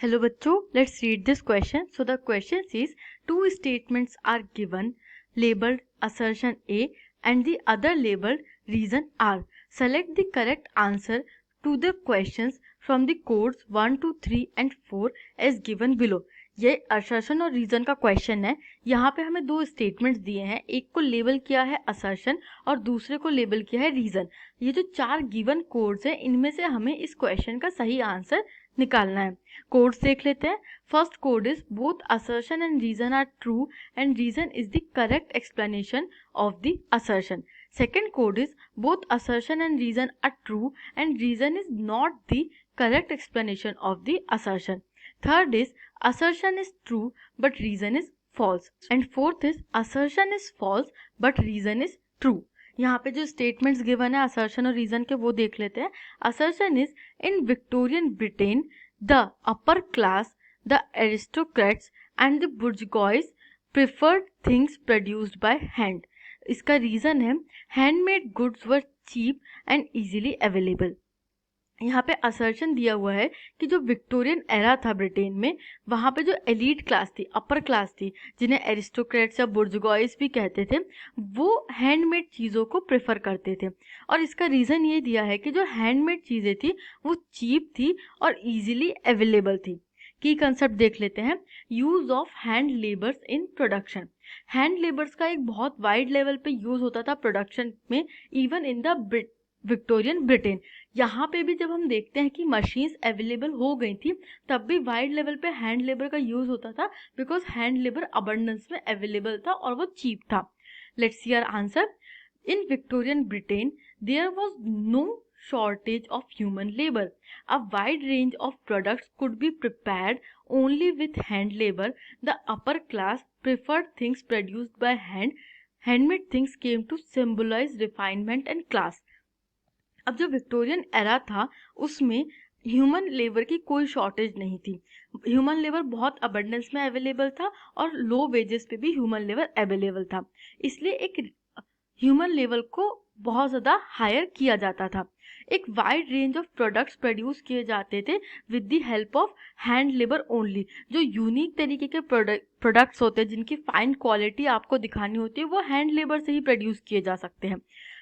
Hello बच्चों, let's read this question. So the question says two statements are given labeled assertion A and the other labeled reason R. Select the correct answer to the questions from the codes 1, 2, 3 and 4 as given below. ये assertion और reason का question है. यहाँ पे हमें दो statements दिए हैं, एक को लेबल किया है assertion और दूसरे को लेबल किया है reason. ये जो चार given codes हैं इनमें से हमें इस question का सही आंसर निकालना है. कोड्स देख लेते हैं. First code is both assertion and reason are true and reason is the correct explanation of the assertion. Second code is both assertion and reason are true and reason is not the correct explanation of the assertion. Third is assertion is true but reason is false and fourth is assertion is false but reason is true. यहाँ पे जो statements given है assertion और reason के वो देख लेते हैं. assertion is in Victorian Britain the upper class, the aristocrats and the bourgeois preferred things produced by hand. इसका रीजन है handmade goods were cheap and easily available. यहाँ पे असर्शन दिया हुआ है कि जो विक्टोरियन एरा था ब्रिटेन में, वहाँ पे जो एलीट क्लास थी, अपर क्लास थी, जिन्हें एरिस्टोक्रेट्स या बुर्जुगॉइस भी कहते थे, वो हैंडमेड चीज़ों को प्रेफर करते थे. और इसका रीज़न ये दिया है कि जो हैंडमेड चीज़ें थी वो चीप थी और ईजिली अवेलेबल थी. की कंसेप्ट देख लेते हैं. Use of hand labours in production. Hand labours का एक बहुत वाइड लेवल पे यूज़ होता था प्रोडक्शन में, even in the Victorian Britain. यहाँ पे भी जब हम देखते हैं कि मशीन्स अवेलेबल हो गई थी, तब भी वाइड लेवल पे हैंड लेबर का यूज़ होता था बिकॉज हैंड लेबर अबंडेंस में अवेलेबल था और वो चीप था. Let's see our answer. In Victorian Britain there was no shortage of human labor. A wide range of products could be prepared only with hand labor. The upper class preferred things produced by hand. Handmade things came to symbolize refinement and class. अब जो Victorian era था उसमें human labour की कोई shortage नहीं थी. Human labour बहुत abundance में अवेलेबल था और लो वेजेस पे भी ह्यूमन लेबर अवेलेबल था. इसलिए एक ह्यूमन लेबर को बहुत ज़्यादा हायर किया जाता था. एक wide range of products produce किए जाते थे with the help of hand labour only. जो यूनिक तरीके के प्रोडक्ट्स होते हैं जिनकी फाइन क्वालिटी आपको दिखानी होती है वो हैंड लेबर से ही प्रोड्यूस किए जा सकते हैं.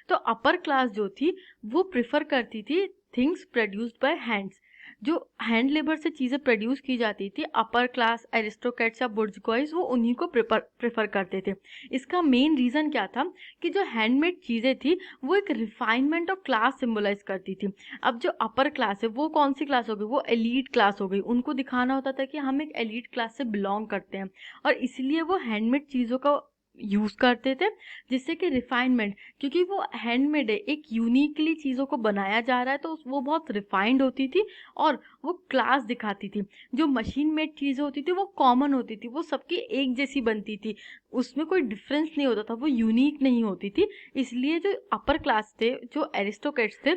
तो अपर क्लास जो थी वो प्रिफर करती थी थिंग्स प्रोड्यूस्ड बाय हैंड्स. जो हैंड लेबर से चीज़ें प्रोड्यूस की जाती थी, अपर क्लास एरिस्टोक्रेट्स या बुर्जुगॉइस वो उन्हीं को प्रेफर करते थे. इसका मेन रीज़न क्या था कि जो हैंडमेड चीज़ें थी वो एक रिफाइनमेंट ऑफ क्लास सिम्बलाइज करती थी. अब जो अपर क्लास है वो कौन सी क्लास हो गई? वो एलीट क्लास हो गई. उनको दिखाना होता था कि हम एक एलीट क्लास से बिलोंग करते हैं और इसलिए वो हैंडमेड चीज़ों का यूज़ करते थे जिससे कि रिफाइनमेंट, क्योंकि वो हैंडमेड है, एक यूनिकली चीज़ों को बनाया जा रहा है तो वो बहुत रिफाइंड होती थी और वो क्लास दिखाती थी. जो मशीन मेड चीज़ें होती थी वो कॉमन होती थी, वो सबकी एक जैसी बनती थी, उसमें कोई डिफरेंस नहीं होता था, वो यूनिक नहीं होती थी. इसलिए जो अपर क्लास थे, जो एरिस्टोक्रेट्स थे,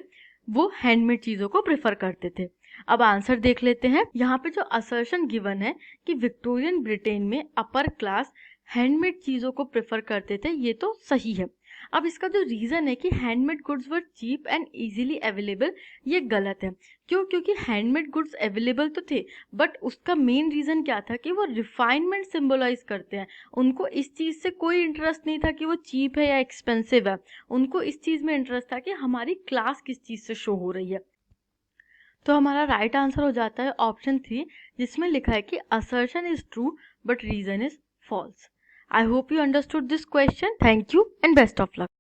वो हैंडमेड चीज़ों को प्रेफर करते थे. अब आंसर देख लेते हैं. यहाँ पे जो असर्शन गिवन है कि विक्टोरियन ब्रिटेन में अपर क्लास हैंडमेड चीज़ों को प्रेफर करते थे, ये तो सही है. अब इसका जो रीज़न है कि handmade goods were cheap and easily available, ये गलत है. क्यों? क्योंकि हैंडमेड गुड्स अवेलेबल तो थे बट उसका मेन रीज़न क्या था कि वो रिफाइनमेंट सिम्बलाइज करते हैं. उनको इस चीज़ से कोई इंटरेस्ट नहीं था कि वो चीप है या एक्सपेंसिव है. उनको इस चीज़ में इंटरेस्ट था कि हमारी क्लास किस चीज़ से शो हो रही है. तो हमारा राइट आंसर हो जाता है ऑप्शन 3, जिसमें लिखा है कि assertion is true but reason is false. I hope you understood this question. Thank you and best of luck.